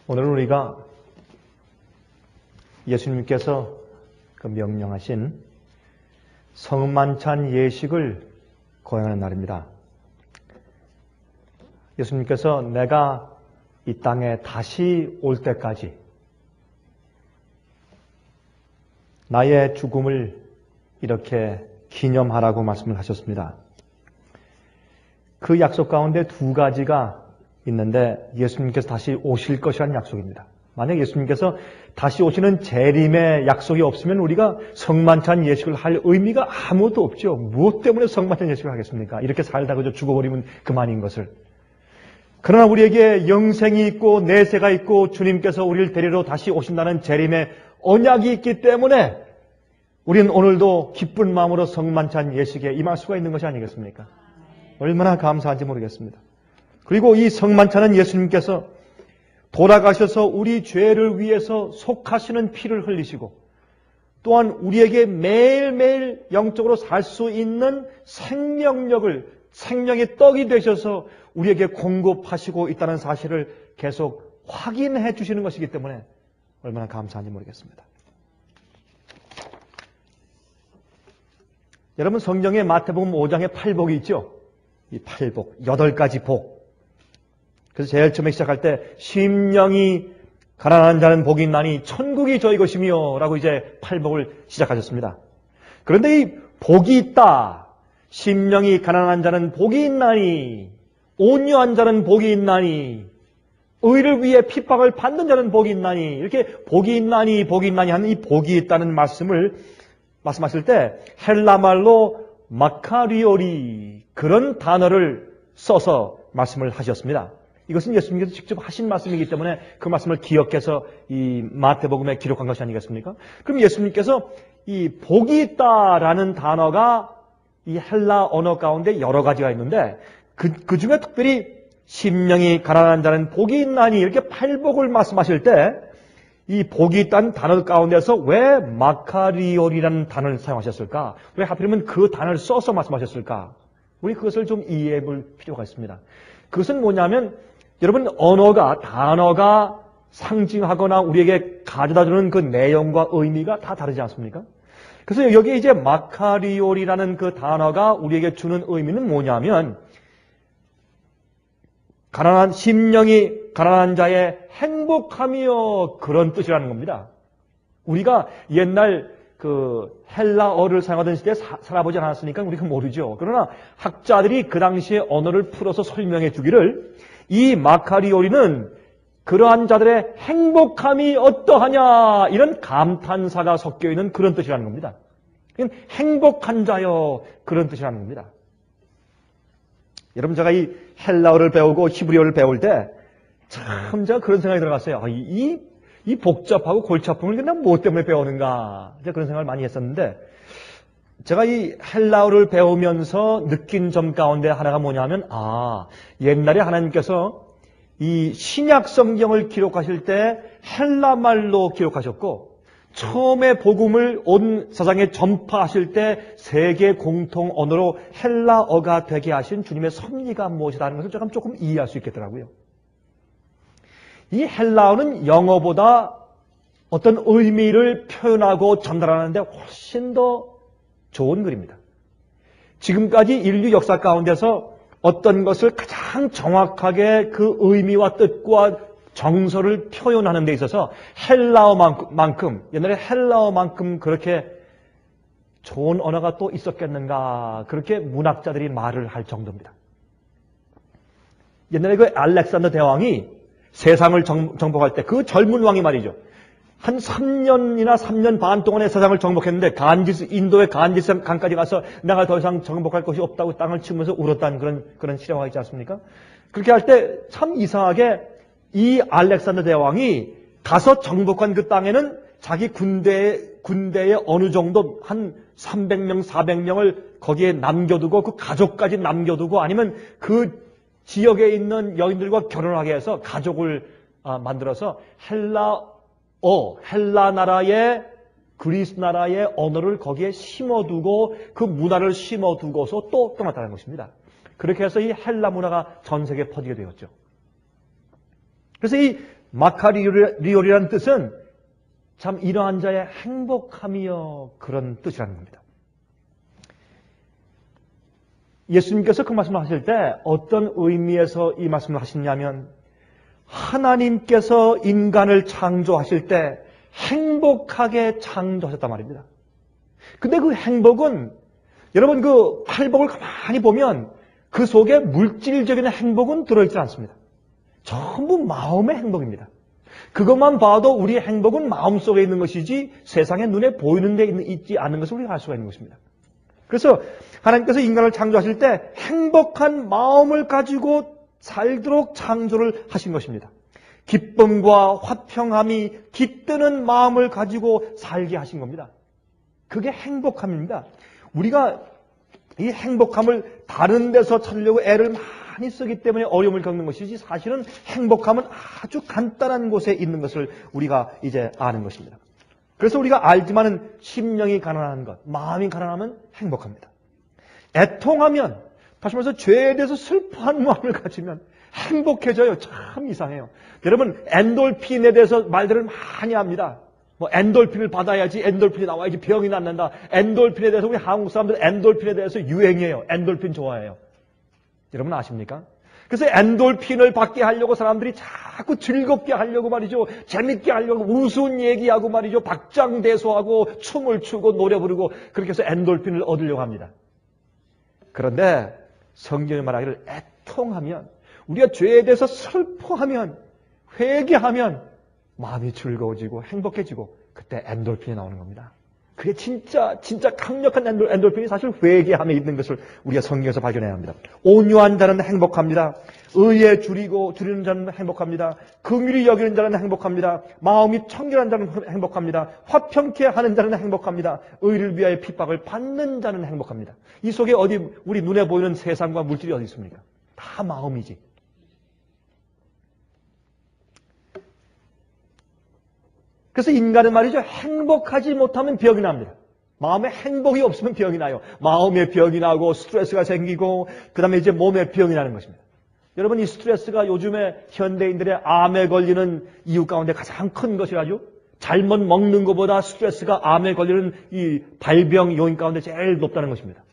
오늘은 우리가 예수님께서 그 명령하신 성만찬 예식을 거행하는 날입니다. 예수님께서 내가 이 땅에 다시 올 때까지 나의 죽음을 이렇게 기념하라고 말씀을 하셨습니다. 그 약속 가운데 두 가지가 있는데 예수님께서 다시 오실 것이라는 약속입니다. 만약 예수님께서 다시 오시는 재림의 약속이 없으면 우리가 성만찬 예식을 할 의미가 아무것도 없죠. 무엇 때문에 성만찬 예식을 하겠습니까? 이렇게 살다가 그저 죽어버리면 그만인 것을. 그러나 우리에게 영생이 있고 내세가 있고 주님께서 우리를 데리러 다시 오신다는 재림의 언약이 있기 때문에 우리는 오늘도 기쁜 마음으로 성만찬 예식에 임할 수가 있는 것이 아니겠습니까? 얼마나 감사한지 모르겠습니다. 그리고 이 성만찬은 예수님께서 돌아가셔서 우리 죄를 위해서 속하시는 피를 흘리시고 또한 우리에게 매일매일 영적으로 살 수 있는 생명력을, 생명의 떡이 되셔서 우리에게 공급하시고 있다는 사실을 계속 확인해 주시는 것이기 때문에 얼마나 감사한지 모르겠습니다. 여러분 성경에 마태복음 5장에 팔복이 있죠? 이 팔복, 8가지 복. 그래서 제일 처음에 시작할 때 심령이 가난한 자는 복이 있나니 천국이 저희 것이며 라고 이제 팔복을 시작하셨습니다. 그런데 이 복이 있다. 심령이 가난한 자는 복이 있나니 온유한 자는 복이 있나니 의를 위해 핍박을 받는 자는 복이 있나니 이렇게 복이 있나니 하는 이 복이 있다는 말씀을 말씀하실 때 헬라말로 마카리오리 그런 단어를 써서 말씀을 하셨습니다. 이것은 예수님께서 직접 하신 말씀이기 때문에 그 말씀을 기억해서 이 마태복음에 기록한 것이 아니겠습니까? 그럼 예수님께서 이 복이 있다라는 단어가 이 헬라 언어 가운데 여러 가지가 있는데 그 중에 특별히 심령이 가난한 자는 복이 있나니 이렇게 팔복을 말씀하실 때 이 복이 있다는 단어 가운데서 왜 마카리올이라는 단어를 사용하셨을까? 왜 하필이면 그 단어를 써서 말씀하셨을까? 우리 그것을 좀 이해해 볼 필요가 있습니다. 그것은 뭐냐면 여러분 단어가 상징하거나 우리에게 가져다주는 그 내용과 의미가 다 다르지 않습니까? 그래서 여기에 이제 마카리올이라는 그 단어가 우리에게 주는 의미는 뭐냐면 심령이 가난한 자의 행복하며 그런 뜻이라는 겁니다. 우리가 옛날 그 헬라어를 사용하던 시대에 살아보지 않았으니까 우리가 모르죠. 그러나 학자들이 그 당시에 언어를 풀어서 설명해 주기를 이 마카리오리는 그러한 자들의 행복함이 어떠하냐 이런 감탄사가 섞여 있는 그런 뜻이라는 겁니다. 행복한 자여 그런 뜻이라는 겁니다. 여러분 제가 이 헬라어를 배우고 히브리어를 배울 때 참 제가 그런 생각이 들어갔어요. 이 복잡하고 골치 아픔을 그냥 무엇 때문에 배우는가 제가 그런 생각을 많이 했었는데 제가 이 헬라어를 배우면서 느낀 점 가운데 하나가 뭐냐면 옛날에 하나님께서 이 신약 성경을 기록하실 때 헬라말로 기록하셨고 처음에 복음을 온 세상에 전파하실 때 세계 공통 언어로 헬라어가 되게 하신 주님의 섭리가 무엇이라는 것을 제가 조금 이해할 수 있겠더라고요. 이 헬라어는 영어보다 어떤 의미를 표현하고 전달하는데 훨씬 더 좋은 글입니다. 지금까지 인류 역사 가운데서 어떤 것을 가장 정확하게 그 의미와 뜻과 정서를 표현하는 데 있어서 옛날에 헬라어만큼 그렇게 좋은 언어가 또 있었겠는가 그렇게 문학자들이 말을 할 정도입니다. 옛날에 그 알렉산더 대왕이 세상을 정복할 때 그 젊은 왕이 말이죠. 한 3년 반 동안의 세상을 정복했는데 인도의 간지스 강까지 가서 내가 더 이상 정복할 것이 없다고 땅을 치면서 울었다는 그런 실화가 있지 않습니까? 그렇게 할 때 참 이상하게 이 알렉산더 대왕이 가서 정복한 그 땅에는 자기 군대에 어느 정도 한 300명, 400명을 거기에 남겨두고 그 가족까지 남겨두고 아니면 그 지역에 있는 여인들과 결혼하게 해서 가족을 만들어서 헬라 나라의 그리스 나라의 언어를 거기에 심어두고 그 문화를 심어두고서 또 떠났다는 것입니다. 그렇게 해서 이 헬라 문화가 전 세계에 퍼지게 되었죠. 그래서 이 마카리올이라는 뜻은 참 이러한 자의 행복함이여, 그런 뜻이라는 겁니다. 예수님께서 그 말씀을 하실 때 어떤 의미에서 이 말씀을 하시냐면, 하나님께서 인간을 창조하실 때 행복하게 창조하셨단 말입니다. 근데 그 행복은, 여러분 그 팔복을 가만히 보면 그 속에 물질적인 행복은 들어있지 않습니다. 전부 마음의 행복입니다. 그것만 봐도 우리의 행복은 마음속에 있는 것이지 세상에 눈에 보이는 데 있지 않은 것을 우리가 알 수가 있는 것입니다. 그래서 하나님께서 인간을 창조하실 때 행복한 마음을 가지고 살도록 창조를 하신 것입니다. 기쁨과 화평함이 깃드는 마음을 가지고 살게 하신 겁니다. 그게 행복함입니다. 우리가 이 행복함을 다른 데서 찾으려고 애를 많이 쓰기 때문에 어려움을 겪는 것이지, 사실은 행복함은 아주 간단한 곳에 있는 것을 우리가 이제 아는 것입니다. 그래서 우리가 알지만은 심령이 가난한 것, 마음이 가난하면 행복합니다. 애통하면, 다시 말해서 죄에 대해서 슬퍼하는 마음을 가지면 행복해져요. 참 이상해요. 여러분, 엔돌핀에 대해서 말들을 많이 합니다. 뭐 엔돌핀을 받아야지, 엔돌핀이 나와야지 병이 낫는다. 엔돌핀에 대해서 우리 한국 사람들 엔돌핀에 대해서 유행이에요. 엔돌핀 좋아해요. 여러분 아십니까? 그래서 엔돌핀을 받게 하려고 사람들이 자꾸 즐겁게 하려고 말이죠. 재밌게 하려고 우스운 얘기하고 말이죠. 박장대소하고 춤을 추고 노래 부르고 그렇게 해서 엔돌핀을 얻으려고 합니다. 그런데 성경이 말하기를 애통하면, 우리가 죄에 대해서 슬퍼하면, 회개하면 마음이 즐거워지고 행복해지고 그때 엔돌핀이 나오는 겁니다. 그게 진짜 강력한 엔돌핀이 사실 회개함에 있는 것을 우리가 성경에서 발견해야 합니다. 온유한 자는 행복합니다. 의에 줄이는 자는 행복합니다. 긍휼히 여기는 자는 행복합니다. 마음이 청결한 자는 행복합니다. 화평케 하는 자는 행복합니다. 의를 위하여 핍박을 받는 자는 행복합니다. 이 속에 어디 우리 눈에 보이는 세상과 물질이 어디 있습니까? 다 마음이지. 그래서 인간은 말이죠, 행복하지 못하면 병이 납니다. 마음에 행복이 없으면 병이 나요. 마음에 병이 나고 스트레스가 생기고 그 다음에 이제 몸에 병이 나는 것입니다. 여러분, 이 스트레스가 요즘에 현대인들의 암에 걸리는 이유 가운데 가장 큰 것이라죠. 잘못 먹는 것보다 스트레스가 암에 걸리는 이 발병 요인 가운데 제일 높다는 것입니다.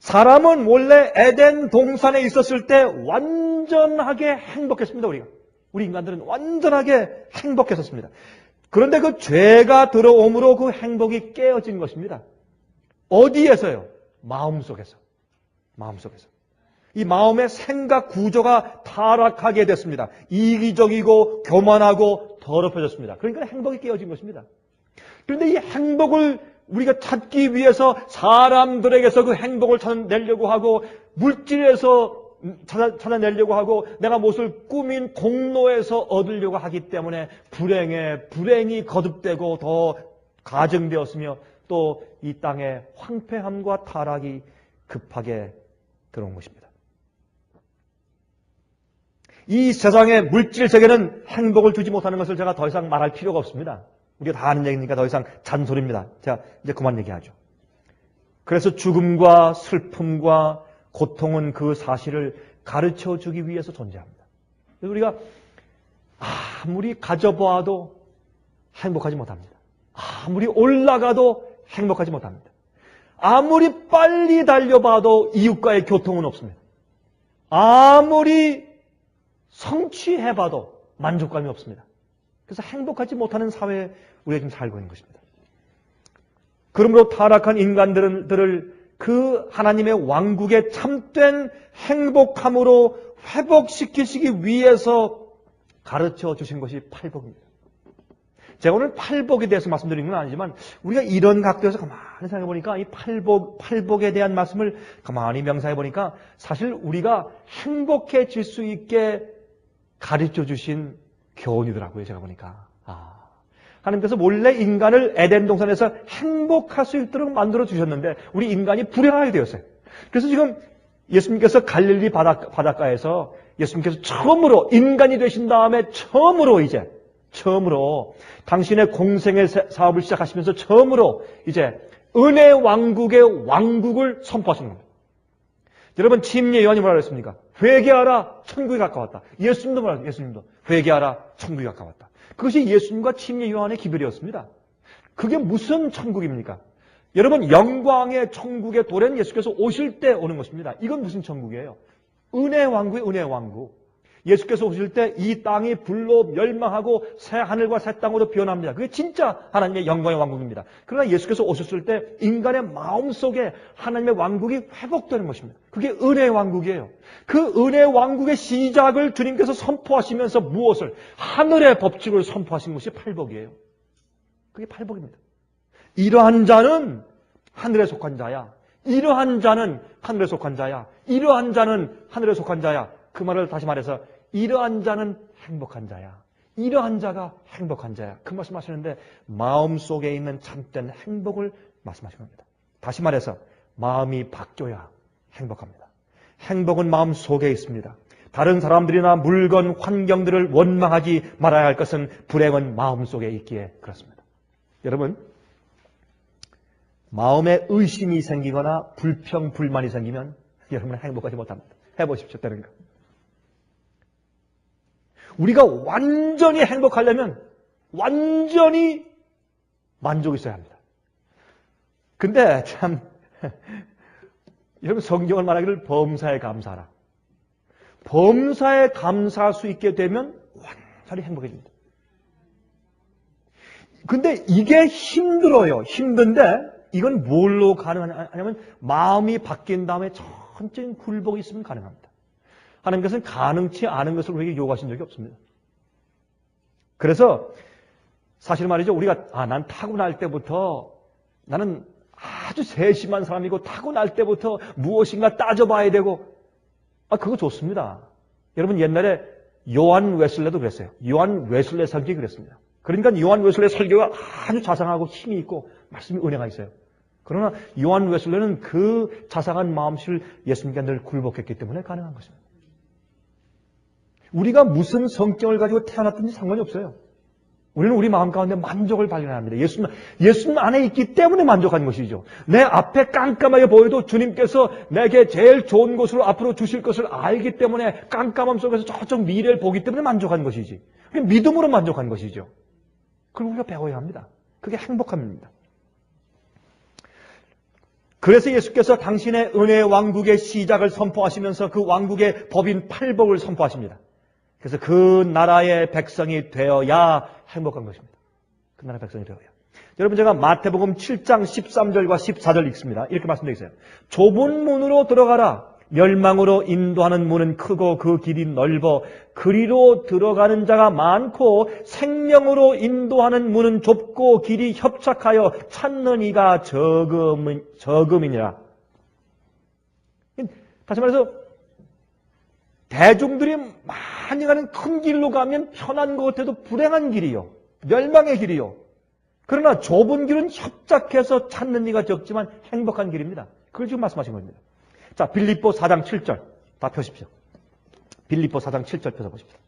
사람은 원래 에덴 동산에 있었을 때 완전하게 행복했습니다. 우리 인간들은 완전하게 행복했었습니다. 그런데 그 죄가 들어옴으로 그 행복이 깨어진 것입니다. 어디에서요? 마음속에서. 이 마음의 생각 구조가 타락하게 됐습니다. 이기적이고 교만하고 더럽혀졌습니다. 그러니까 행복이 깨어진 것입니다. 그런데 이 행복을 우리가 찾기 위해서 사람들에게서 그 행복을 찾아내려고 하고, 물질에서 찾아내려고 하고, 내가 무엇을 꾸민 공로에서 얻으려고 하기 때문에 불행이 거듭되고 더 가증되었으며, 또 이 땅에 황폐함과 타락이 급하게 들어온 것입니다. 이 세상의 물질 세계는 행복을 주지 못하는 것을 제가 더 이상 말할 필요가 없습니다. 우리가 다 아는 얘기니까 더 이상 잔소리입니다. 자, 이제 그만 얘기하죠. 그래서 죽음과 슬픔과 고통은 그 사실을 가르쳐 주기 위해서 존재합니다. 그래서 우리가 아무리 가져보아도 행복하지 못합니다. 아무리 올라가도 행복하지 못합니다. 아무리 빨리 달려봐도 이웃과의 교통은 없습니다. 아무리 성취해봐도 만족감이 없습니다. 그래서 행복하지 못하는 사회에 우리가 지금 살고 있는 것입니다. 그러므로 타락한 인간들을 그 하나님의 왕국의 참된 행복함으로 회복시키시기 위해서 가르쳐 주신 것이 팔복입니다. 제가 오늘 팔복에 대해서 말씀드리는 건 아니지만, 우리가 이런 각도에서 가만히 생각해 보니까 이 팔복에 대한 말씀을 가만히 명상해 보니까 사실 우리가 행복해질 수 있게 가르쳐 주신 교훈이더라고요. 제가 보니까. 하나님께서 원래 인간을 에덴 동산에서 행복할 수 있도록 만들어 주셨는데 우리 인간이 불행하게 되었어요. 그래서 지금 예수님께서 갈릴리 바닷가에서 예수님께서 처음으로 인간이 되신 다음에 처음으로 당신의 공생의 사업을 시작하시면서 처음으로 이제 은혜 왕국의 왕국을 선포하시는 겁니다. 여러분, 침례 요한이 뭐라 그랬습니까? 회개하라, 천국이 가까웠다. 예수님도 뭐라 그랬어요? 예수님도 회개하라, 천국이 가까웠다. 그것이 예수님과 침례 요한의 기별이었습니다. 그게 무슨 천국입니까? 여러분, 영광의 천국의 도래는 예수께서 오실 때 오는 것입니다. 이건 무슨 천국이에요? 은혜의 왕국의 은혜의 왕국. 예수께서 오실 때 이 땅이 불로 멸망하고 새 하늘과 새 땅으로 변합니다. 그게 진짜 하나님의 영광의 왕국입니다. 그러나 예수께서 오셨을 때 인간의 마음속에 하나님의 왕국이 회복되는 것입니다. 그게 은혜의 왕국이에요. 그 은혜의 왕국의 시작을 주님께서 선포하시면서 무엇을? 하늘의 법칙을 선포하신 것이 팔복이에요. 그게 팔복입니다. 이러한 자는 하늘에 속한 자야. 이러한 자는 하늘에 속한 자야. 이러한 자는 하늘에 속한 자야. 그 말을 다시 말해서 이러한 자는 행복한 자야. 이러한 자가 행복한 자야. 그 말씀하시는데 마음속에 있는 참된 행복을 말씀하시는 겁니다. 다시 말해서 마음이 바뀌어야 행복합니다. 행복은 마음속에 있습니다. 다른 사람들이나 물건, 환경들을 원망하지 말아야 할 것은 불행은 마음속에 있기에 그렇습니다. 여러분, 마음에 의심이 생기거나 불평, 불만이 생기면 여러분은 행복하지 못합니다. 해보십시오. 되는 거. 우리가 완전히 행복하려면 완전히 만족이 있어야 합니다. 근데 참 여러분, 성경을 말하기를 범사에 감사하라. 범사에 감사할 수 있게 되면 완전히 행복해집니다. 근데 이게 힘들어요. 힘든데 이건 뭘로 가능하냐면 마음이 바뀐 다음에 전적인 굴복이 있으면 가능합니다. 하나님께서는 가능치 않은 것을 우리에게 요구하신 적이 없습니다. 그래서 사실 말이죠. 우리가 난 타고날 때부터 나는 아주 세심한 사람이고 타고날 때부터 무엇인가 따져봐야 되고 그거 좋습니다. 여러분, 옛날에 요한 웨슬레도 그랬어요. 요한 웨슬레 설교가 그랬습니다. 그러니까 요한 웨슬레 설교가 아주 자상하고 힘이 있고 말씀이 은혜가 있어요. 그러나 요한 웨슬레는 그 자상한 마음씨를 예수님께 늘 굴복했기 때문에 가능한 것입니다. 우리가 무슨 성격을 가지고 태어났든지 상관이 없어요. 우리는 우리 마음 가운데 만족을 발견합니다. 예수님 안에 있기 때문에 만족한 것이죠. 내 앞에 깜깜하게 보여도 주님께서 내게 제일 좋은 것으로 앞으로 주실 것을 알기 때문에 깜깜함 속에서 저쪽 미래를 보기 때문에 만족한 것이지. 믿음으로 만족한 것이죠. 그걸 우리가 배워야 합니다. 그게 행복함입니다. 그래서 예수께서 당신의 은혜의 왕국의 시작을 선포하시면서 그 왕국의 법인 팔복을 선포하십니다. 그래서 그 나라의 백성이 되어야 행복한 것입니다. 그 나라의 백성이 되어야. 여러분, 제가 마태복음 7장 13절과 14절 읽습니다. 이렇게 말씀되어 있어요. 좁은 문으로 들어가라. 멸망으로 인도하는 문은 크고 그 길이 넓어 그리로 들어가는 자가 많고 생명으로 인도하는 문은 좁고 길이 협착하여 찾는 이가 적음이니라. 다시 말해서 대중들이 많이 가는 큰 길로 가면 편한 것 같아도 불행한 길이요. 멸망의 길이요. 그러나 좁은 길은 협착해서 찾는 이가 적지만 행복한 길입니다. 그걸 지금 말씀하신 겁니다. 자, 빌립보 4장 7절 다 펴십시오. 빌립보 4장 7절 펴서보십시오.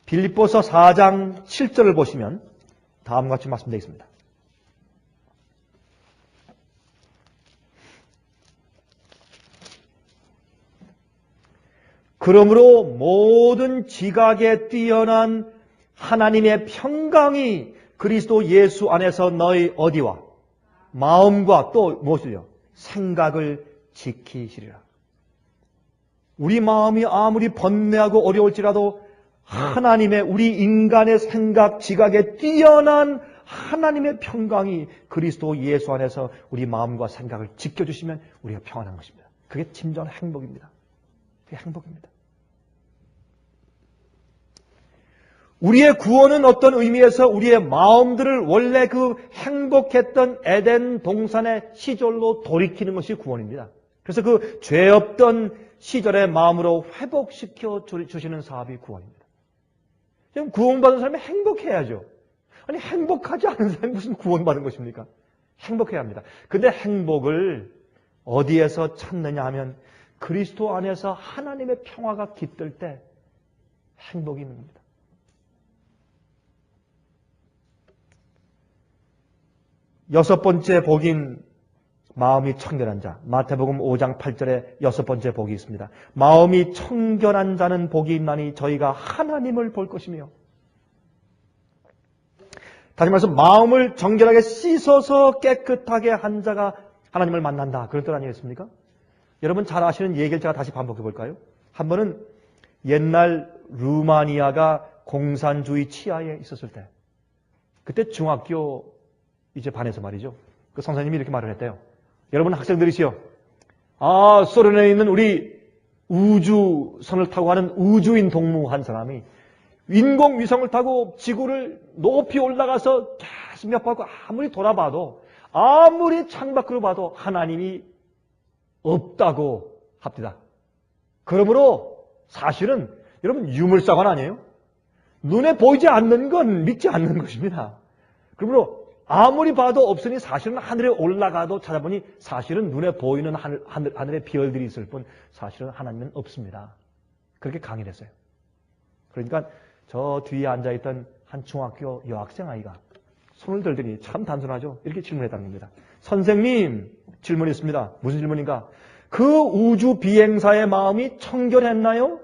빌립보서 4장 7절을 보시면 다음과 같이 말씀되어 있습니다. 그러므로 모든 지각에 뛰어난 하나님의 평강이 그리스도 예수 안에서 너희 어디와 마음과 또 무엇을요? 생각을 지키시리라. 우리 마음이 아무리 번뇌하고 어려울지라도 하나님의 우리 인간의 생각, 지각에 뛰어난 하나님의 평강이 그리스도 예수 안에서 우리 마음과 생각을 지켜주시면 우리가 평안한 것입니다. 그게 진정한 행복입니다. 그게 행복입니다. 우리의 구원은 어떤 의미에서 우리의 마음들을 원래 그 행복했던 에덴 동산의 시절로 돌이키는 것이 구원입니다. 그래서 그 죄 없던 시절의 마음으로 회복시켜 주시는 사업이 구원입니다. 지금 구원받은 사람이 행복해야죠. 아니, 행복하지 않은 사람이 무슨 구원받은 것입니까? 행복해야 합니다. 근데 행복을 어디에서 찾느냐 하면 그리스도 안에서 하나님의 평화가 깃들 때 행복이 있습니다. 여섯 번째 복인 마음이 청결한 자. 마태복음 5장 8절에 6번째 복이 있습니다. 마음이 청결한 자는 복이 있나니 저희가 하나님을 볼 것이며. 다시 말해서 마음을 정결하게 씻어서 깨끗하게 한 자가 하나님을 만난다. 그런 뜻 아니겠습니까? 여러분 잘 아시는 얘기를 제가 다시 반복해 볼까요? 한 번은 옛날 루마니아가 공산주의 치하에 있었을 때, 그때 중학교 이제 반에서 말이죠. 그 선생님이 이렇게 말을 했대요. 여러분 학생들이시여, 소련에 있는 우리 우주선을 타고 가는 우주인 동무 한 사람이 인공위성을 타고 지구를 높이 올라가서 계속 몇 바퀴 아무리 돌아봐도, 아무리 창밖으로 봐도 하나님이 없다고 합니다. 그러므로 사실은 여러분 유물사관 아니에요? 눈에 보이지 않는 건 믿지 않는 것입니다. 그러므로 아무리 봐도 없으니 사실은 하늘에 올라가도 찾아보니 사실은 눈에 보이는 하늘의 별들이 있을 뿐 사실은 하나님은 없습니다. 그렇게 강의했어요. 그러니까 저 뒤에 앉아있던 한 중학교 여학생 아이가 손을 들더니 참 단순하죠. 이렇게 질문했다는 겁니다. 선생님, 질문이 있습니다. 무슨 질문인가? 그 우주 비행사의 마음이 청결했나요?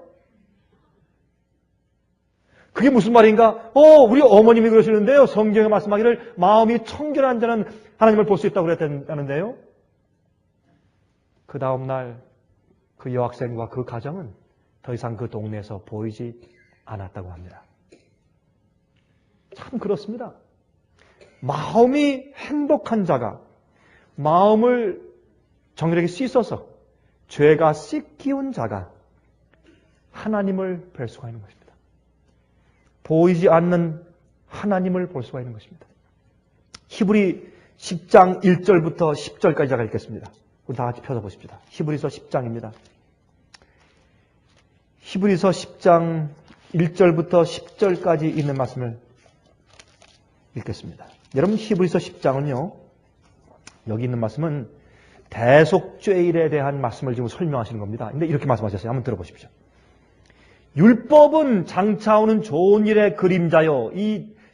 그게 무슨 말인가? 우리 어머님이 그러시는데요. 성경에 말씀하기를 마음이 청결한 자는 하나님을 볼 수 있다고 그랬다는데요. 그 다음날 그 여학생과 그 가정은 더 이상 그 동네에서 보이지 않았다고 합니다. 참 그렇습니다. 마음이 행복한 자가 마음을 정결하게 씻어서 죄가 씻기운 자가 하나님을 뵐 수가 있는 것입니다. 보이지 않는 하나님을 볼 수가 있는 것입니다. 히브리 10장 1절부터 10절까지 제가 읽겠습니다. 우리 다 같이 펴서보십시다. 히브리서 10장입니다. 히브리서 10장 1절부터 10절까지 있는 말씀을 읽겠습니다. 여러분 히브리서 10장은요. 여기 있는 말씀은 대속죄일에 대한 말씀을 지금 설명하시는 겁니다. 근데 이렇게 말씀하셨어요. 한번 들어보십시오. 율법은 장차오는 좋은 일의 그림자요.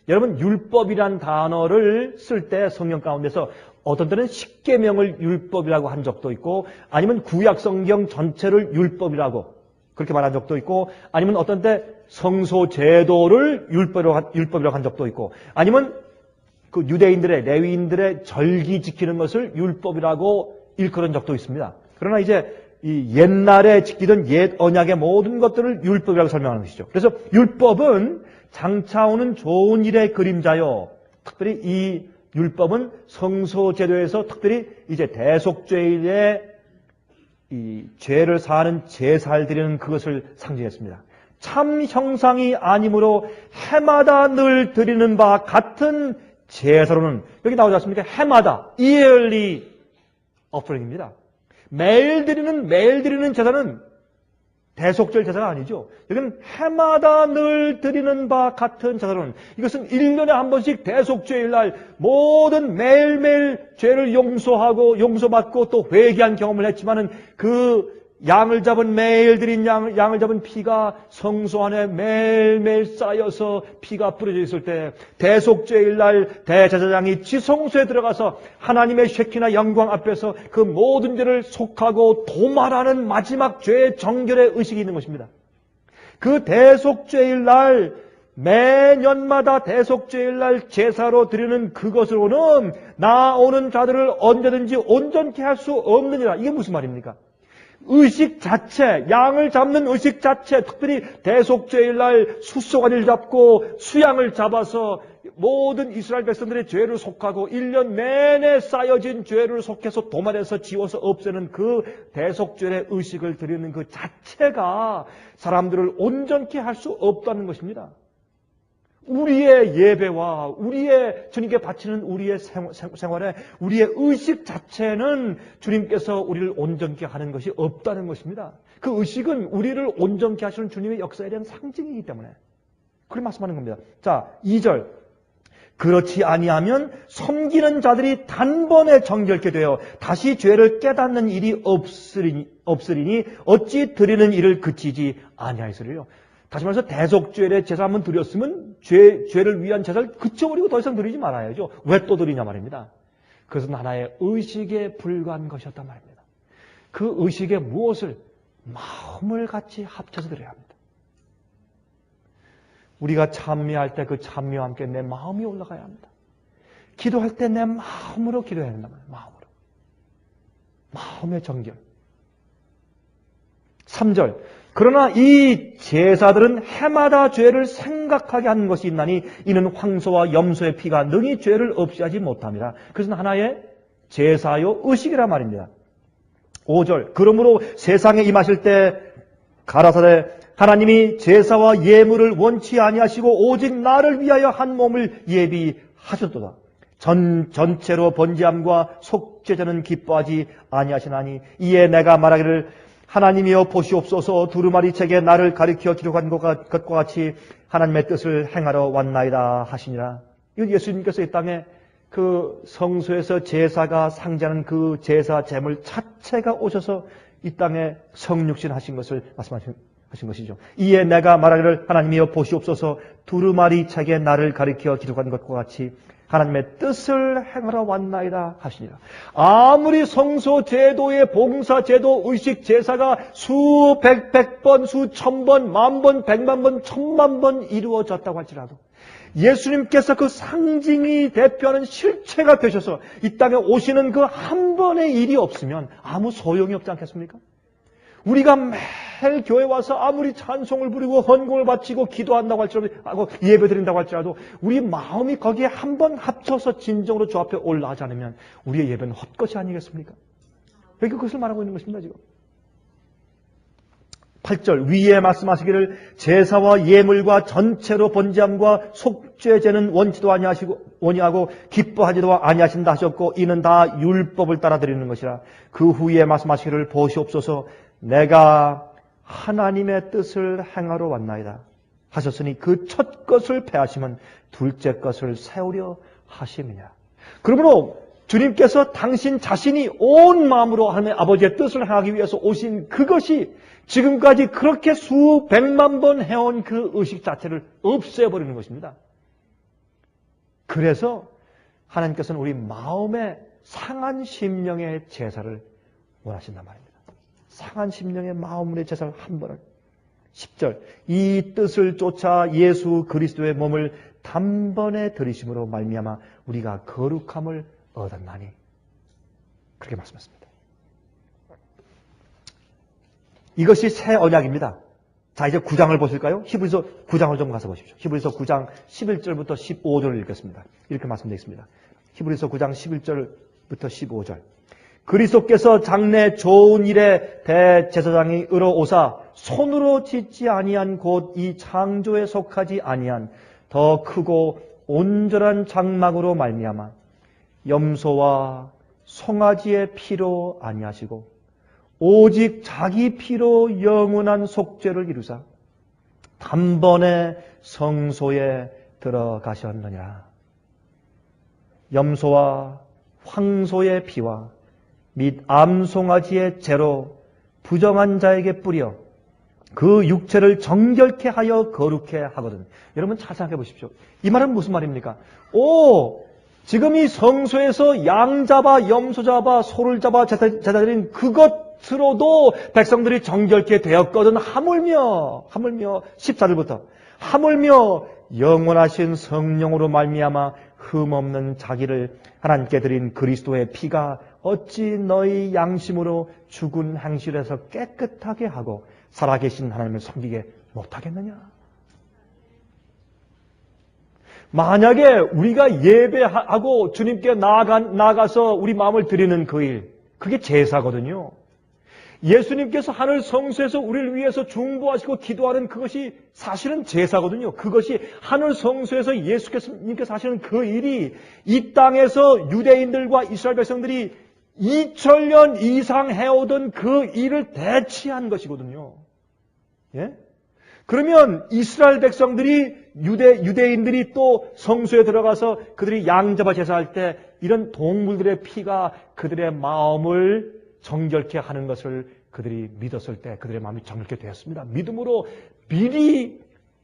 여러분 율법이란 단어를 쓸 때 성경 가운데서 어떤 때는 십계명을 율법이라고 한 적도 있고 아니면 구약 성경 전체를 율법이라고 그렇게 말한 적도 있고 아니면 어떤 때 성소 제도를 율법이라고 한 적도 있고 아니면 그 유대인들의 레위인들의 절기 지키는 것을 율법이라고 일컬은 적도 있습니다. 그러나 이제 이 옛날에 지키던 옛 언약의 모든 것들을 율법이라고 설명하는 것이죠. 그래서 율법은 장차오는 좋은 일의 그림자요. 특별히 이 율법은 성소 제도에서 특별히 이제 대속죄일에 이 죄를 사하는 제사를 드리는 그것을 상징했습니다. 참 형상이 아니므로 해마다 늘 드리는 바 같은 제사로는 여기 나오지 않습니까? 해마다 yearly offering입니다. 매일 드리는 제사는 대속절 제사가 아니죠. 여기는 해마다 늘 드리는 바 같은 제사로는 이것은 1년에 한 번씩 대속죄일 날 모든 매일매일 죄를 용서받고 또 회개한 경험을 했지만은 그 양을 잡은 매일 드린 양을 잡은 피가 성소 안에 매일매일 쌓여서 피가 뿌려져 있을 때 대속죄일 날 대제사장이 지성소에 들어가서 하나님의 쉐키나 영광 앞에서 그 모든 죄를 속하고 도말하는 마지막 죄의 정결의 의식이 있는 것입니다. 그 대속죄일 날 매년마다 대속죄일 날 제사로 드리는 그것으로는 나오는 자들을 언제든지 온전케 할 수 없느니라. 이게 무슨 말입니까? 의식 자체, 양을 잡는 의식 자체, 특별히 대속죄일 날 숫소가지를 잡고 수양을 잡아서 모든 이스라엘 백성들의 죄를 속하고 1년 내내 쌓여진 죄를 속해서 도말해서 지워서 없애는 그 대속죄의 의식을 드리는 그 자체가 사람들을 온전케 할 수 없다는 것입니다. 우리의 예배와 우리의 주님께 바치는 우리의 생활에 우리의 의식 자체는 주님께서 우리를 온전케 하는 것이 없다는 것입니다. 그 의식은 우리를 온전케 하시는 주님의 역사에 대한 상징이기 때문에 그렇게 말씀하는 겁니다. 자, 2절. 그렇지 아니하면 섬기는 자들이 단번에 정결케 되어 다시 죄를 깨닫는 일이 없으리니 어찌 드리는 일을 그치지 아니하였으리요. 다시 말해서 대속죄의 제사 한번 드렸으면 죄를 위한 제사를 그쳐버리고 더 이상 드리지 말아야죠. 왜 또 드리냐 말입니다. 그것은 하나의 의식에 불과한 것이었단 말입니다. 그 의식에 무엇을? 마음을 같이 합쳐서 드려야 합니다. 우리가 찬미할 때 그 찬미와 함께 내 마음이 올라가야 합니다. 기도할 때 내 마음으로 기도해야 된단 말이에요. 마음으로. 마음의 정결. 3절. 그러나 이 제사들은 해마다 죄를 생각하게 하는 것이 있나니 이는 황소와 염소의 피가 능히 죄를 없이 하지 못함이라. 그것은 하나의 제사요 의식이란 말입니다. 5절. 그러므로 세상에 임하실 때 가라사대 하나님이 제사와 예물을 원치 아니하시고 오직 나를 위하여 한 몸을 예비하셨도다. 전체로 번제함과 속죄제는 기뻐하지 아니하시나니 이에 내가 말하기를 하나님이여 보시옵소서 두루마리 책에 나를 가리켜 기록한 것과 같이 하나님의 뜻을 행하러 왔나이다 하시니라. 이건 예수님께서 이 땅에 그 성소에서 제사가 상징하는 그 제사 제물 자체가 오셔서 이 땅에 성육신 하신 것을 말씀하신 것이죠. 이에 내가 말하기를 하나님이여 보시옵소서 두루마리 책에 나를 가리켜 기록한 것과 같이 하나님의 뜻을 행하러 왔나이다 하시니라. 아무리 성소 제도의 봉사 제도 의식 제사가 수백 번, 수천 번, 만 번, 백만 번, 천만 번 이루어졌다고 할지라도 예수님께서 그 상징이 대표하는 실체가 되셔서 이 땅에 오시는 그 한 번의 일이 없으면 아무 소용이 없지 않겠습니까? 우리가 매일 교회 와서 아무리 찬송을 부리고 헌금을 바치고 기도한다고 할지라도 하고 예배드린다고 할지라도 우리 마음이 거기에 한 번 합쳐서 진정으로 주 앞에 올라가지 않으면 우리의 예배는 헛것이 아니겠습니까? 그러니까 그것을 말하고 있는 것입니다. 지금 8절 위에 말씀하시기를 제사와 예물과 전체로 번제함과 속죄제는 원치도 아니하고 기뻐하지도 아니하신다 하셨고 이는 다 율법을 따라 드리는 것이라. 그 후에 말씀하시기를 보시옵소서 내가 하나님의 뜻을 행하러 왔나이다 하셨으니 그 첫 것을 패하시면 둘째 것을 세우려 하심이냐. 그러므로 주님께서 당신 자신이 온 마음으로 하나님의 아버지의 뜻을 행하기 위해서 오신 그것이 지금까지 그렇게 수백만 번 해온 그 의식 자체를 없애버리는 것입니다. 그래서 하나님께서는 우리 마음의 상한 심령의 제사를 원하신단 말입니다. 상한 심령의 마음의 제사를 한 번을. 10절 이 뜻을 쫓아 예수 그리스도의 몸을 단번에 들이심으로 말미암아 우리가 거룩함을 얻었나니. 그렇게 말씀했습니다. 이것이 새 언약입니다. 자, 이제 9장을 보실까요? 히브리서 9장을 좀 가서 보십시오. 히브리서 9장 11절부터 15절을 읽겠습니다. 이렇게 말씀되어 있습니다. 히브리서 9장 11절부터 15절. 그리스도께서 장래 좋은 일에 대제사장이 의로오사 손으로 짓지 아니한 곧 이 창조에 속하지 아니한 더 크고 온전한 장막으로 말미암아 염소와 송아지의 피로 아니하시고 오직 자기 피로 영원한 속죄를 이루사 단번에 성소에 들어가셨느니라. 염소와 황소의 피와 및 암송아지의 죄로 부정한 자에게 뿌려 그 육체를 정결케 하여 거룩케 하거든. 여러분 잘 생각해 보십시오. 이 말은 무슨 말입니까? 지금 이 성소에서 양 잡아, 염소 잡아, 소를 잡아 제사 드린 그것으로도 백성들이 정결케 되었거든. 하물며 14절부터 하물며 영원하신 성령으로 말미암아 흠없는 자기를 하나님께 드린 그리스도의 피가 어찌 너희 양심으로 죽은 행실에서 깨끗하게 하고 살아계신 하나님을 섬기게 못하겠느냐? 만약에 우리가 예배하고 주님께 나아가서 우리 마음을 드리는 그 일, 그게 제사거든요. 예수님께서 하늘 성소에서 우리를 위해서 중보하시고 기도하는 그것이 사실은 제사거든요. 그것이 하늘 성소에서 예수님께서 하시는 그 일이 이 땅에서 유대인들과 이스라엘 백성들이 2000년 이상 해오던 그 일을 대치한 것이거든요. 예? 그러면 이스라엘 백성들이 유대인들이 또 성소에 들어가서 그들이 양잡아 제사할 때 이런 동물들의 피가 그들의 마음을 정결케 하는 것을 그들이 믿었을 때 그들의 마음이 정결케 되었습니다. 믿음으로 미리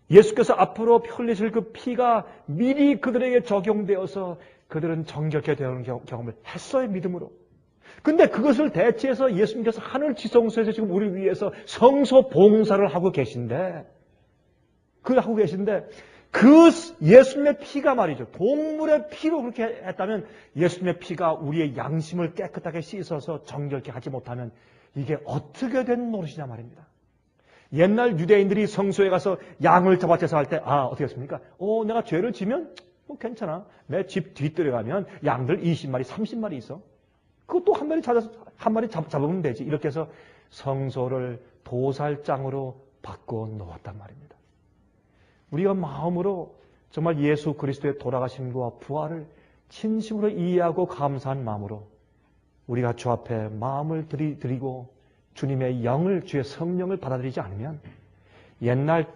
예수께서 앞으로 흘리실 그 피가 미리 그들에게 적용되어서 그들은 정결케 되는 경험을 했어요, 믿음으로. 근데 그것을 대체해서 예수님께서 하늘 지성소에서 지금 우리를 위해서 성소 봉사를 하고 계신데, 그 예수님의 피가 말이죠. 동물의 피로 그렇게 했다면 예수님의 피가 우리의 양심을 깨끗하게 씻어서 정결케 하지 못하면 이게 어떻게 된 노릇이냐 말입니다. 옛날 유대인들이 성소에 가서 양을 잡아 제사할 때 어떻게 했습니까? 내가 죄를 지면 괜찮아. 내 집 뒷뜰에 가면 양들 20마리, 30마리 있어. 그것도 한 마리 잡으면 되지. 이렇게 해서 성소를 도살장으로 바꿔 놓았단 말입니다. 우리가 마음으로 정말 예수 그리스도의 돌아가심과 부활을 진심으로 이해하고 감사한 마음으로 우리가 주 앞에 마음을 드리고 주님의 영을, 주의 성령을 받아들이지 않으면 옛날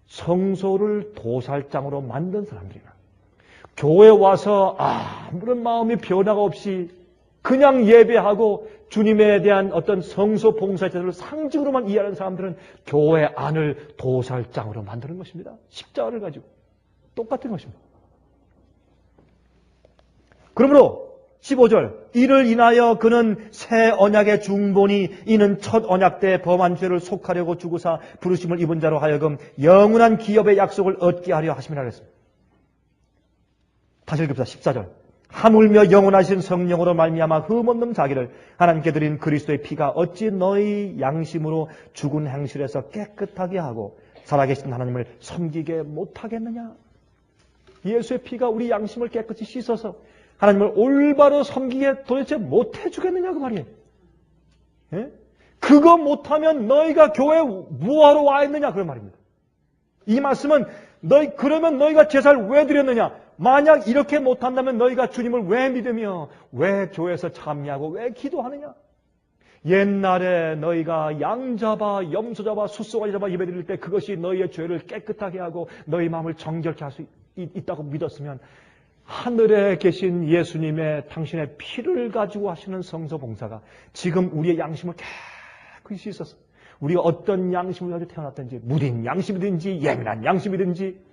성소를 도살장으로 만든 사람들이나 교회에 와서 아무런 마음의 변화가 없이 그냥 예배하고 주님에 대한 어떤 성소 봉사 제도를 상징으로만 이해하는 사람들은 교회 안을 도살장으로 만드는 것입니다. 십자가를 가지고 똑같은 것입니다. 그러므로 15절 이를 인하여 그는 새 언약의 중보니 이는 첫 언약 때 범한 죄를 속하려고 주구사 부르심을 입은 자로 하여금 영원한 기업의 약속을 얻게 하려 하심이라 그랬습니다. 다시 읽읍시다. 14절 하물며 영원하신 성령으로 말미암아 흠없는 자기를 하나님께 드린 그리스도의 피가 어찌 너희 양심으로 죽은 행실에서 깨끗하게 하고 살아계신 하나님을 섬기게 못하겠느냐. 예수의 피가 우리 양심을 깨끗이 씻어서 하나님을 올바로 섬기게 도대체 못해주겠느냐 그 말이에요. 예? 그거 못하면 너희가 교회에 뭐하러 와 있느냐 그런 말입니다. 이 말씀은 그러면 너희가 제사를 왜 드렸느냐. 만약 이렇게 못한다면 너희가 주님을 왜 믿으며 왜 교회에서 참여하고 왜 기도하느냐. 옛날에 너희가 양 잡아 염소 잡아 숫소가지 잡아 예배드릴 때 그것이 너희의 죄를 깨끗하게 하고 너희 마음을 정결케 할 수 있다고 믿었으면 하늘에 계신 예수님의 당신의 피를 가지고 하시는 성소 봉사가 지금 우리의 양심을 깨끗이 씻어서 우리가 어떤 양심을 가지고 태어났든지 무딘 양심이든지 예민한 양심이든지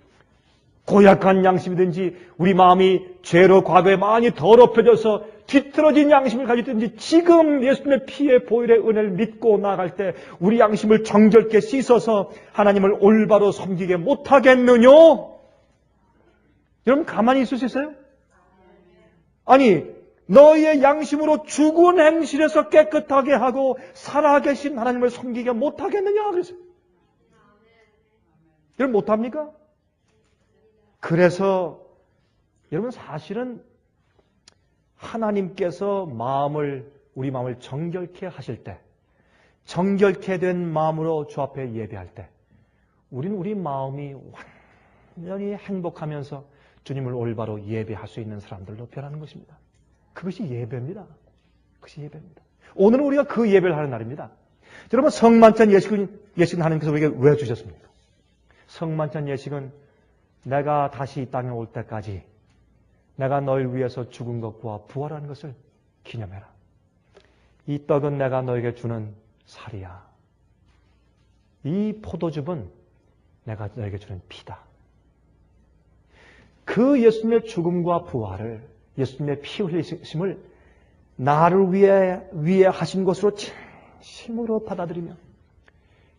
고약한 양심이든지 우리 마음이 죄로 과거에 많이 더럽혀져서 뒤틀어진 양심을 가지든지 지금 예수님의 피의 보혈의 은혜를 믿고 나아갈 때 우리 양심을 정결케 씻어서 하나님을 올바로 섬기게 못하겠느냐? 여러분 가만히 있을 수 있어요? 아니 너희의 양심으로 죽은 행실에서 깨끗하게 하고 살아계신 하나님을 섬기게 못하겠느냐? 그랬어요. 여러분 못합니까? 그래서 여러분 사실은 하나님께서 우리 마음을 정결케 하실 때 정결케 된 마음으로 주 앞에 예배할 때 우리는 우리 마음이 완전히 행복하면서 주님을 올바로 예배할 수 있는 사람들로 변하는 것입니다. 그것이 예배입니다. 그것이 예배입니다. 오늘은 우리가 그 예배를 하는 날입니다. 여러분 성만찬 예식은 하나님께서 우리에게 왜 주셨습니까? 성만찬 예식은 내가 다시 이 땅에 올 때까지 내가 너희를 위해서 죽은 것과 부활한 것을 기념해라. 이 떡은 내가 너에게 주는 살이야. 이 포도즙은 내가 너에게 주는 피다. 그 예수님의 죽음과 부활을 예수님의 피 흘리심을 나를 위해 하신 것으로 진심으로 받아들이며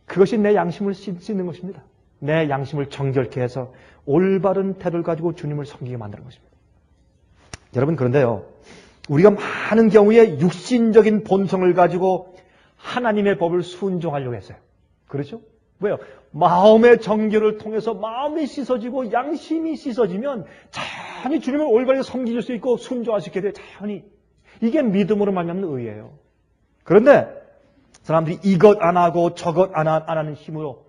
그것이 내 양심을 씻는 것입니다. 내 양심을 정결케 해서 올바른 태도를 가지고 주님을 섬기게 만드는 것입니다. 여러분 그런데요. 우리가 많은 경우에 육신적인 본성을 가지고 하나님의 법을 순종하려고 했어요. 그렇죠? 왜요? 마음의 정결을 통해서 마음이 씻어지고 양심이 씻어지면 자연히 주님을 올바르게 섬길 수 있고 순종할 수 있게 돼요. 자연히. 이게 믿음으로 말미암는 의예요. 그런데 사람들이 이것 안 하고 저것 안 하는 힘으로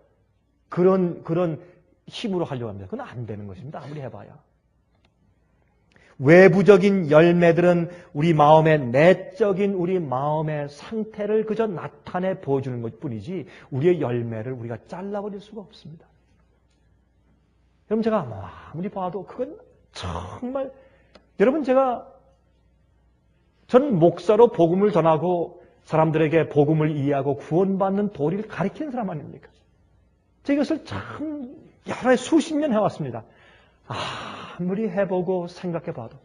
그런 힘으로 하려고 합니다. 그건 안 되는 것입니다. 아무리 해봐야. 외부적인 열매들은 우리 마음의 내적인 우리 마음의 상태를 그저 나타내 보여주는 것 뿐이지 우리의 열매를 우리가 잘라버릴 수가 없습니다. 여러분 제가 아무리 봐도 그건 정말 여러분 저는 목사로 복음을 전하고 사람들에게 복음을 이해하고 구원받는 도리를 가르치는 사람 아닙니까? 제가 이것을 참 여러 수십 년 해왔습니다. 아무리 해보고 생각해봐도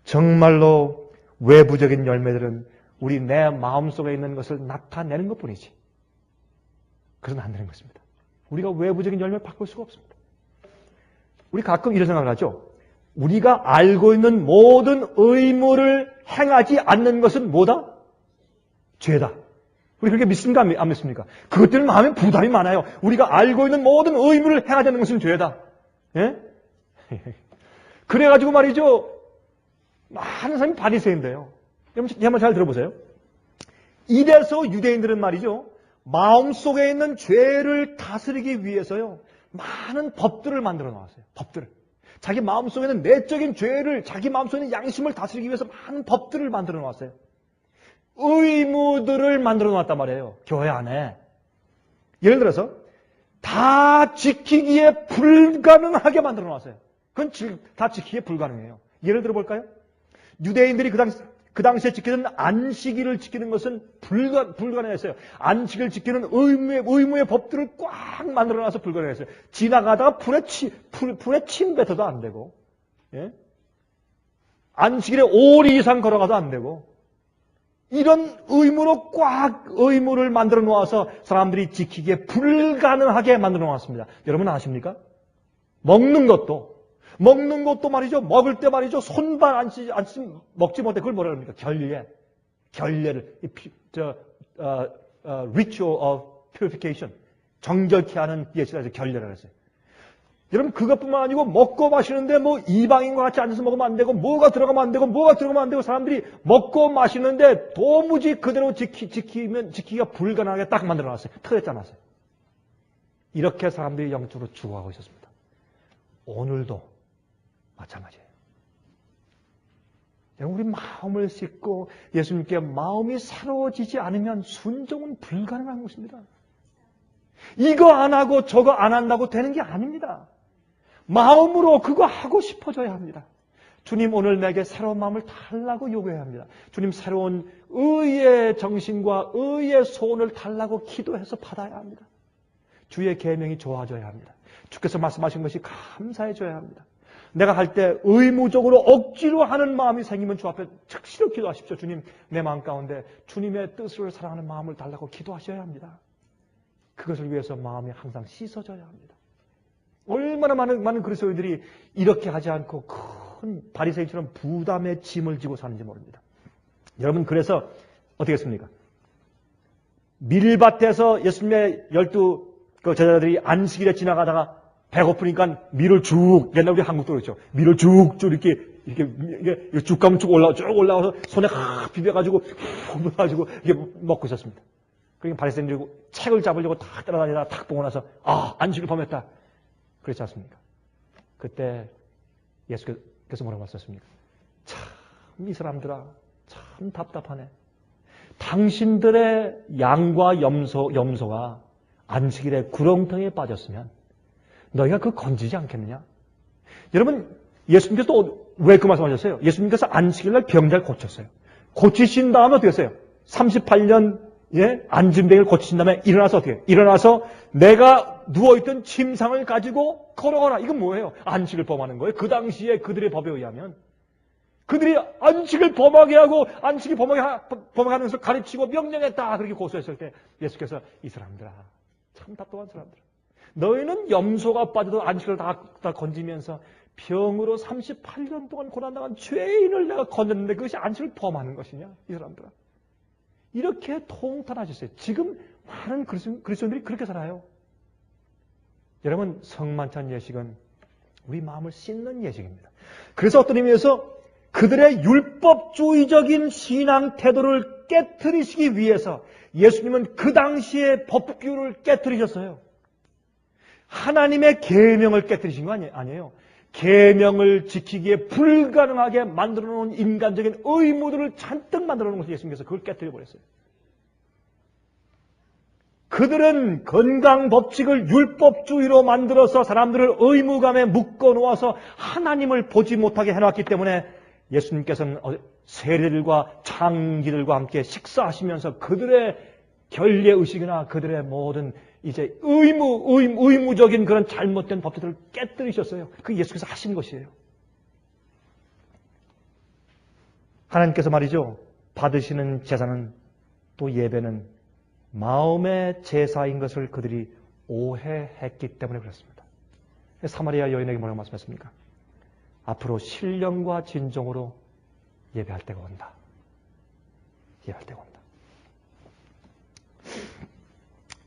정말로 외부적인 열매들은 우리 내 마음속에 있는 것을 나타내는 것뿐이지. 그래서는 안 되는 것입니다. 우리가 외부적인 열매를 바꿀 수가 없습니다. 우리 가끔 이런 생각을 하죠. 우리가 알고 있는 모든 의무를 행하지 않는 것은 뭐다? 죄다. 우리 그렇게 믿습니까? 안 믿습니까? 그것 때문에 마음에 부담이 많아요. 우리가 알고 있는 모든 의무를 행하지 않는 것은 죄다. 예? 그래가지고 말이죠. 많은 사람이 바리새인데요. 여러분 한번 잘 들어보세요. 이래서 유대인들은 말이죠. 마음속에 있는 죄를 다스리기 위해서요. 많은 법들을 만들어 나왔어요. 법들을. 자기 마음속에 있는 내적인 죄를, 자기 마음속에 있는 양심을 다스리기 위해서 많은 법들을 만들어 놓았어요. 의무들을 만들어 놓았단 말이에요. 교회 안에. 예를 들어서 다 지키기에 불가능하게 만들어 놓았어요. 그건 다 지키기에 불가능해요. 예를 들어 볼까요? 유대인들이 그 당시에 지키는 안식일을 지키는 것은 불가능했어요. 안식을 지키는 의무의 법들을 꽉 만들어놔서 불가능했어요. 지나가다가 풀에 침 뱉어도 안 되고, 예? 안식일에 5리 이상 걸어가도 안 되고, 이런 의무로 꽉 의무를 만들어 놓아서 사람들이 지키기에 불가능하게 만들어 놓았습니다. 여러분 아십니까? 먹는 것도 말이죠. 먹을 때 말이죠. 손발 안 먹지 못해. 그걸 뭐라 그럽니까? 결례를, ritual of purification. 정결케 하는 예시라 해서 결례라고 했어요. 여러분, 그것뿐만 아니고 먹고 마시는데 뭐 이방인과 같이 앉아서 먹으면 안 되고, 뭐가 들어가면 안 되고, 사람들이 먹고 마시는데 도무지 그대로 지키기가 불가능하게 딱 만들어 놨어요. 틀에 짜놨어요. 이렇게 사람들이 영적으로 죽어가고 있었습니다. 오늘도 마찬가지예요. 여러분, 우리 마음을 씻고 예수님께 마음이 새로워지지 않으면 순종은 불가능한 것입니다. 이거 안 하고 저거 안 한다고 되는 게 아닙니다. 마음으로 그거 하고 싶어져야 합니다. 주님, 오늘 내게 새로운 마음을 달라고 요구해야 합니다. 주님, 새로운 의의 정신과 의의 소원을 달라고 기도해서 받아야 합니다. 주의 계명이 좋아져야 합니다. 주께서 말씀하신 것이 감사해져야 합니다. 내가 할 때 의무적으로 억지로 하는 마음이 생기면 주 앞에 즉시로 기도하십시오. 주님, 내 마음 가운데 주님의 뜻을 사랑하는 마음을 달라고 기도하셔야 합니다. 그것을 위해서 마음이 항상 씻어져야 합니다. 얼마나 많은 그리스도인들이 이렇게 하지 않고 큰 바리새인처럼 부담의 짐을 지고 사는지 모릅니다. 여러분, 그래서 어떻게 했습니까? 밀밭에서 예수님의 12 제자들이 안식일에 지나가다가 배고프니까 밀을 쭉, 옛날 우리 한국도 그렇죠. 밀을 쭉쭉 이렇게 쭉 가면 쭉 올라와서 손에 확 비벼가지고 이렇게 먹고 있었습니다. 그러니까 바리새인들이 책을 잡으려고 탁 따라다니다가 탁 보고 나서 안식을 범했다. 그렇지 않습니까? 그때 예수께서 뭐라고 하셨습니까? 참 이 사람들아, 참 답답하네. 당신들의 양과 염소가 안식일에 구렁텅이에 빠졌으면 너희가 그거 건지지 않겠느냐? 여러분, 예수님께서 또 왜 그 말씀하셨어요? 예수님께서 안식일날 병자를 고쳤어요. 고치신 다음에 어떻게 했어요? 38년 안진병을 고치신 다음에 일어나서 어떻게 해요? 일어나서 내가 누워있던 침상을 가지고 걸어가라. 이건 뭐예요? 안식을 범하는 거예요. 그 당시에 그들의 법에 의하면 그들이 안식을 범하게 하고 안식을 범하게 하는 것을 가르치고 명령했다. 그렇게 고소했을 때 예수께서 이 사람들아, 참 답답한 사람들. 너희는 염소가 빠져도 안식을 다 건지면서 병으로 38년 동안 고난당한 죄인을 내가 건졌는데 그것이 안식을 범하는 것이냐? 이 사람들아. 이렇게 통탄하셨어요. 지금 많은 그리스도인들이 그렇게 살아요. 여러분, 성만찬 예식은 우리 마음을 씻는 예식입니다. 그래서 어떤 의미에서 그들의 율법주의적인 신앙 태도를 깨트리시기 위해서 예수님은 그 당시의 법규를 깨트리셨어요. 하나님의 계명을 깨트리신 거 아니에요. 계명을 지키기에 불가능하게 만들어 놓은 인간적인 의무들을 잔뜩 만들어 놓은 것을 예수님께서 그걸 깨뜨려 버렸어요. 그들은 건강 법칙을 율법주의로 만들어서 사람들을 의무감에 묶어 놓아서 하나님을 보지 못하게 해놨기 때문에 예수님께서는 세리들과 창기들과 함께 식사하시면서 그들의 결례의식이나 그들의 모든 이제 의무적인 그런 잘못된 법들을 깨뜨리셨어요. 그게 예수께서 하신 것이에요. 하나님께서 말이죠. 받으시는 제사는 또 예배는 마음의 제사인 것을 그들이 오해했기 때문에 그렇습니다. 사마리아 여인에게 뭐라고 말씀했습니까? 앞으로 신령과 진정으로 예배할 때가 온다. 예배할 때가 온다.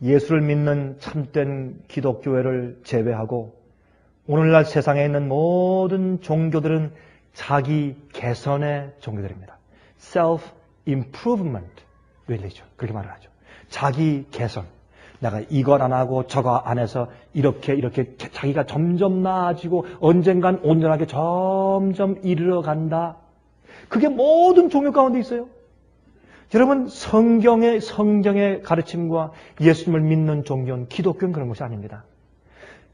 예수를 믿는 참된 기독교회를 제외하고 오늘날 세상에 있는 모든 종교들은 자기 개선의 종교들입니다. Self-improvement religion. 그렇게 말을 하죠. 자기 개선. 내가 이걸 안 하고 저거 안 해서 이렇게 자기가 점점 나아지고 언젠간 온전하게 점점 이르러간다. 그게 모든 종교 가운데 있어요. 여러분, 성경의 가르침과 예수님을 믿는 종교는 기독교는 그런 것이 아닙니다.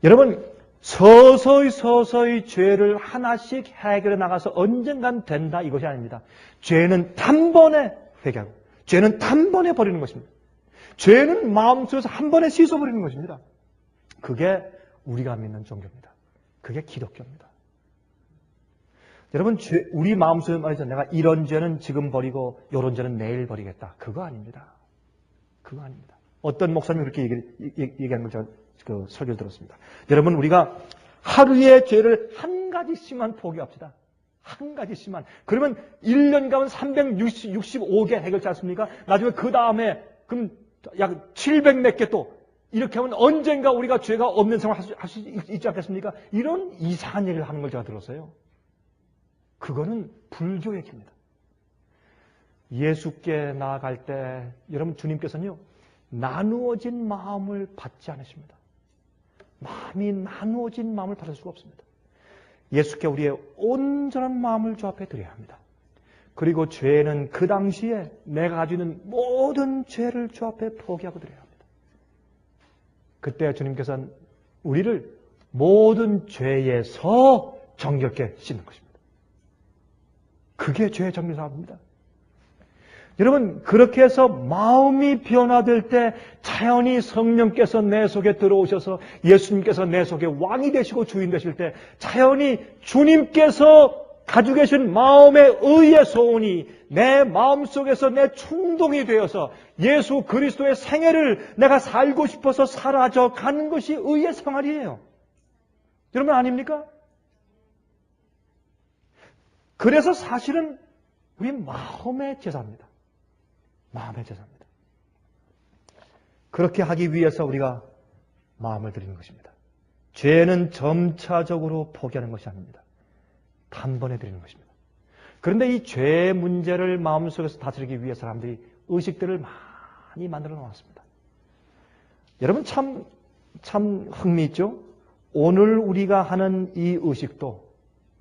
여러분, 서서히 죄를 하나씩 해결해 나가서 언젠간 된다 이것이 아닙니다. 죄는 단번에 회개하고 죄는 단번에 버리는 것입니다. 죄는 마음속에서 한 번에 씻어버리는 것입니다. 그게 우리가 믿는 종교입니다. 그게 기독교입니다. 여러분, 우리 마음속에 말이죠. 내가 이런 죄는 지금 버리고 이런 죄는 내일 버리겠다. 그거 아닙니다. 그거 아닙니다. 어떤 목사님이 그렇게 얘기하는 걸 제가 그 설교를 들었습니다. 여러분, 우리가 하루의 죄를 한 가지씩만 포기합시다. 한 가지씩만. 그러면 1년 가면 365개 해결지 않습니까? 나중에 그 다음에 그럼 약 700 몇 개 또 이렇게 하면 언젠가 우리가 죄가 없는 생활 할 수 있지 않겠습니까? 이런 이상한 얘기를 하는 걸 제가 들었어요. 그거는 불교의 길입니다. 예수께 나아갈 때 여러분 주님께서는요. 나누어진 마음을 받지 않으십니다. 마음이 나누어진 마음을 받을 수가 없습니다. 예수께 우리의 온전한 마음을 주 앞에 드려야 합니다. 그리고 죄는 그 당시에 내가 가지고 있는 모든 죄를 주 앞에 포기하고 드려야 합니다. 그때 주님께서는 우리를 모든 죄에서 정결케 씻는 것입니다. 그게 죄의 정결사입니다. 여러분, 그렇게 해서 마음이 변화될 때 자연히 성령께서 내 속에 들어오셔서 예수님께서 내 속에 왕이 되시고 주인 되실 때 자연히 주님께서 가지고 계신 마음의 의의 소원이 내 마음속에서 내 충동이 되어서 예수 그리스도의 생애를 내가 살고 싶어서 사라져 가는 것이 의의 생활이에요. 여러분 아닙니까? 그래서 사실은 우리 마음의 제사입니다. 마음의 제사입니다. 그렇게 하기 위해서 우리가 마음을 드리는 것입니다. 죄는 점차적으로 포기하는 것이 아닙니다. 단번에 드리는 것입니다. 그런데 이 죄의 문제를 마음속에서 다스리기 위해 사람들이 의식들을 많이 만들어 놓았습니다. 여러분 참 흥미있죠? 오늘 우리가 하는 이 의식도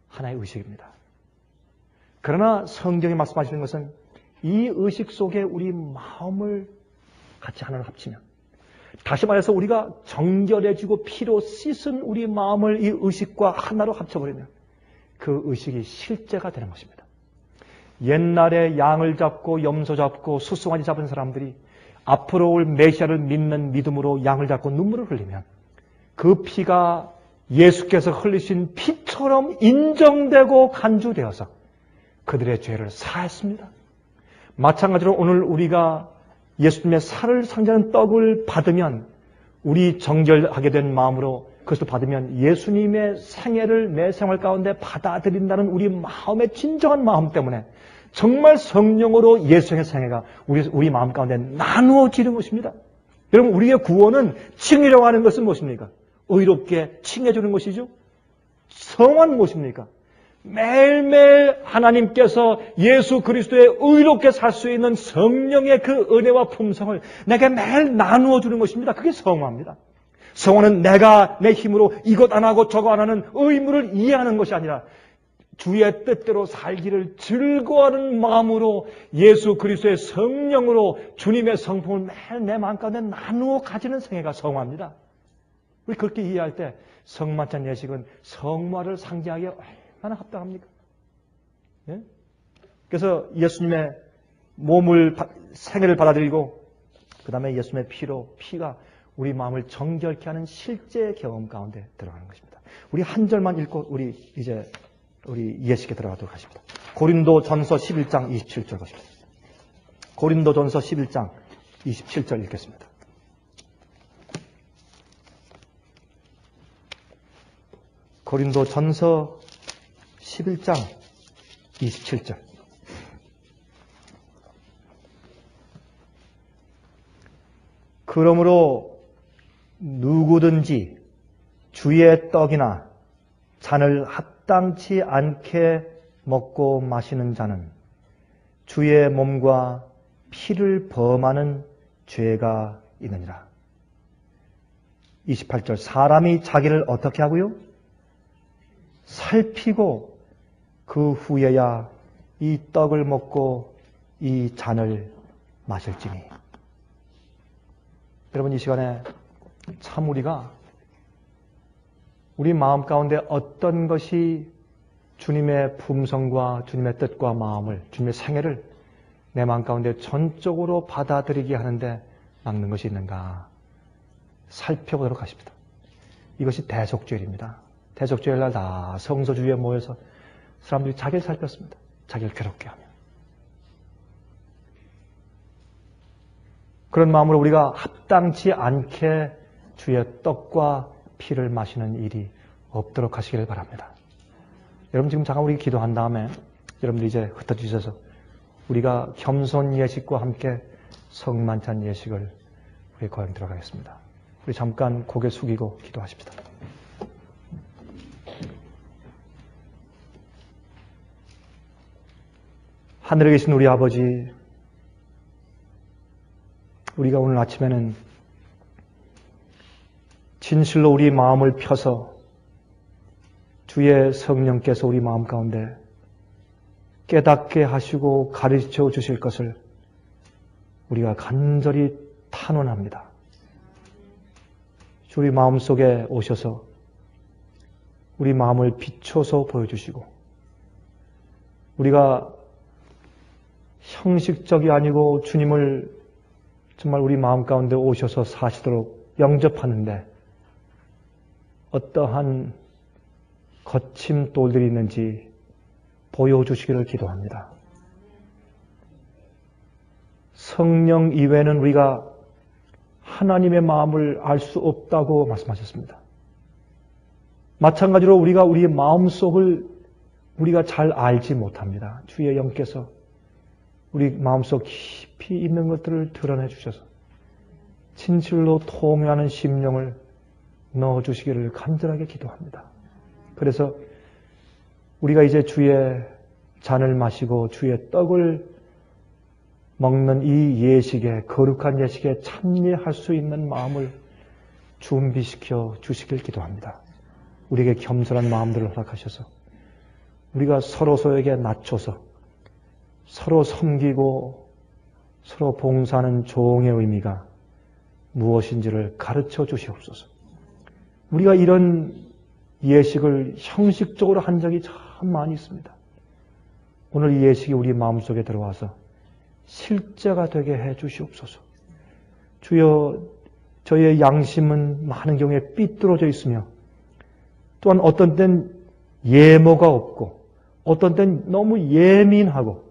하나의 의식입니다. 그러나 성경이 말씀하시는 것은 이 의식 속에 우리 마음을 같이 하나로 합치면 다시 말해서 우리가 정결해지고 피로 씻은 우리 마음을 이 의식과 하나로 합쳐버리면 그 의식이 실제가 되는 것입니다. 옛날에 양을 잡고 염소 잡고 수송아지 잡은 사람들이 앞으로 올 메시아를 믿는 믿음으로 양을 잡고 눈물을 흘리면 그 피가 예수께서 흘리신 피처럼 인정되고 간주되어서 그들의 죄를 사했습니다. 마찬가지로 오늘 우리가 예수님의 살을 상징하는 떡을 받으면 우리 정결하게 된 마음으로 그것을 받으면 예수님의 생애를 내 생활 가운데 받아들인다는 우리 마음의 진정한 마음 때문에 정말 성령으로 예수의 생애가 우리 마음 가운데 나누어지는 것입니다. 여러분 우리의 구원은 칭이라고 하는 것은 무엇입니까? 의롭게 칭해주는 것이죠. 성화는 무엇입니까? 매일매일 하나님께서 예수 그리스도의 의롭게 살 수 있는 성령의 그 은혜와 품성을 내게 매일 나누어 주는 것입니다. 그게 성화입니다. 성화는 내가 내 힘으로 이것 안 하고 저거 안 하는 의무를 이해하는 것이 아니라 주의 뜻대로 살기를 즐거워하는 마음으로 예수 그리스도의 성령으로 주님의 성품을 매일 내 마음 가운데 나누어 가지는 생애가 성화입니다. 우리 그렇게 이해할 때 성만찬 예식은 성화를 상징하기에 얼마나 합당합니까? 예? 그래서 예수님의 생애를 받아들이고 그 다음에 예수님의 피가 우리 마음을 정결케 하는 실제 경험 가운데 들어가는 것입니다. 우리 한 절만 읽고 우리 이제 우리 예식에 들어가도록 하십니다. 고린도전서 11장 27절 보십니다. 고린도전서 11장 27절 읽겠습니다. 고린도전서 11장 27절. 그러므로 누구든지 주의 떡이나 잔을 합당치 않게 먹고 마시는 자는 주의 몸과 피를 범하는 죄가 있느니라. 28절. 사람이 자기를 어떻게 하고요? 살피고 그 후에야 이 떡을 먹고 이 잔을 마실지니. 여러분, 이 시간에 참 우리가 우리 마음 가운데 어떤 것이 주님의 품성과 주님의 뜻과 마음을, 주님의 생애를 내 마음 가운데 전적으로 받아들이게 하는데 막는 것이 있는가 살펴보도록 하십니다. 이것이 대속죄일입니다. 대속죄일 날 다 성소 주위에 모여서 사람들이 자기를 살폈습니다. 자기를 괴롭게 하며. 그런 마음으로 우리가 합당치 않게 주의 떡과 피를 마시는 일이 없도록 하시기를 바랍니다. 여러분, 지금 잠깐 우리 기도한 다음에 여러분들 이제 흩어지셔서 우리가 겸손 예식과 함께 성만찬 예식을 우리 거행 들어가겠습니다. 우리 잠깐 고개 숙이고 기도하십시다. 하늘에 계신 우리 아버지, 우리가 오늘 아침에는 진실로 우리 마음을 펴서 주의 성령께서 우리 마음 가운데 깨닫게 하시고 가르쳐 주실 것을 우리가 간절히 탄원합니다. 우리 마음속에 오셔서 우리 마음을 비춰서 보여주시고 우리가 형식적이 아니고 주님을 정말 우리 마음 가운데 오셔서 사시도록 영접하는데 어떠한 거친 돌들이 있는지 보여주시기를 기도합니다. 성령 이외에는 우리가 하나님의 마음을 알 수 없다고 말씀하셨습니다. 마찬가지로 우리가 우리의 마음속을 우리가 잘 알지 못합니다. 주의 영께서 우리 마음속 깊이 있는 것들을 드러내 주셔서 진실로 통회하는 심령을 넣어주시기를 간절하게 기도합니다. 그래서 우리가 이제 주의 잔을 마시고 주의 떡을 먹는 이 예식에, 거룩한 예식에 참여할 수 있는 마음을 준비시켜 주시길 기도합니다. 우리에게 겸손한 마음들을 허락하셔서 우리가 서로에게 낮춰서 서로 섬기고 서로 봉사하는 종의 의미가 무엇인지를 가르쳐 주시옵소서. 우리가 이런 예식을 형식적으로 한 적이 참 많이 있습니다. 오늘 이 예식이 우리 마음속에 들어와서 실제가 되게 해 주시옵소서. 주여, 저의 양심은 많은 경우에 삐뚤어져 있으며 또한 어떤 땐 예모가 없고 어떤 땐 너무 예민하고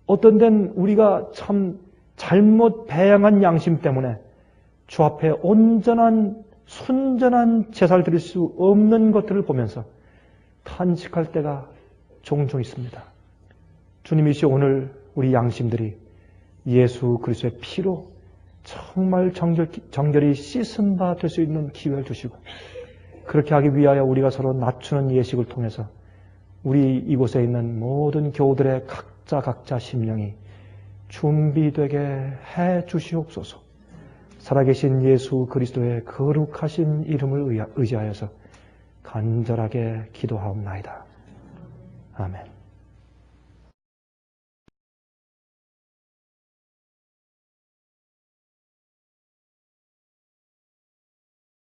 어떤 땐 우리가 참 잘못 배양한 양심 때문에 주 앞에 온전한 순전한 제사를 드릴 수 없는 것들을 보면서 탄식할 때가 종종 있습니다. 주님이시 오늘 우리 양심들이 예수 그리스도의 피로 정말 정결히 씻은 바 될 수 있는 기회를 주시고 그렇게 하기 위하여 우리가 서로 낮추는 예식을 통해서 우리 이곳에 있는 모든 교우들의 각자 심령이 준비되게 해 주시옵소서. 살아계신 예수 그리스도의 거룩하신 이름을 의지하여서 간절하게 기도하옵나이다. 아멘.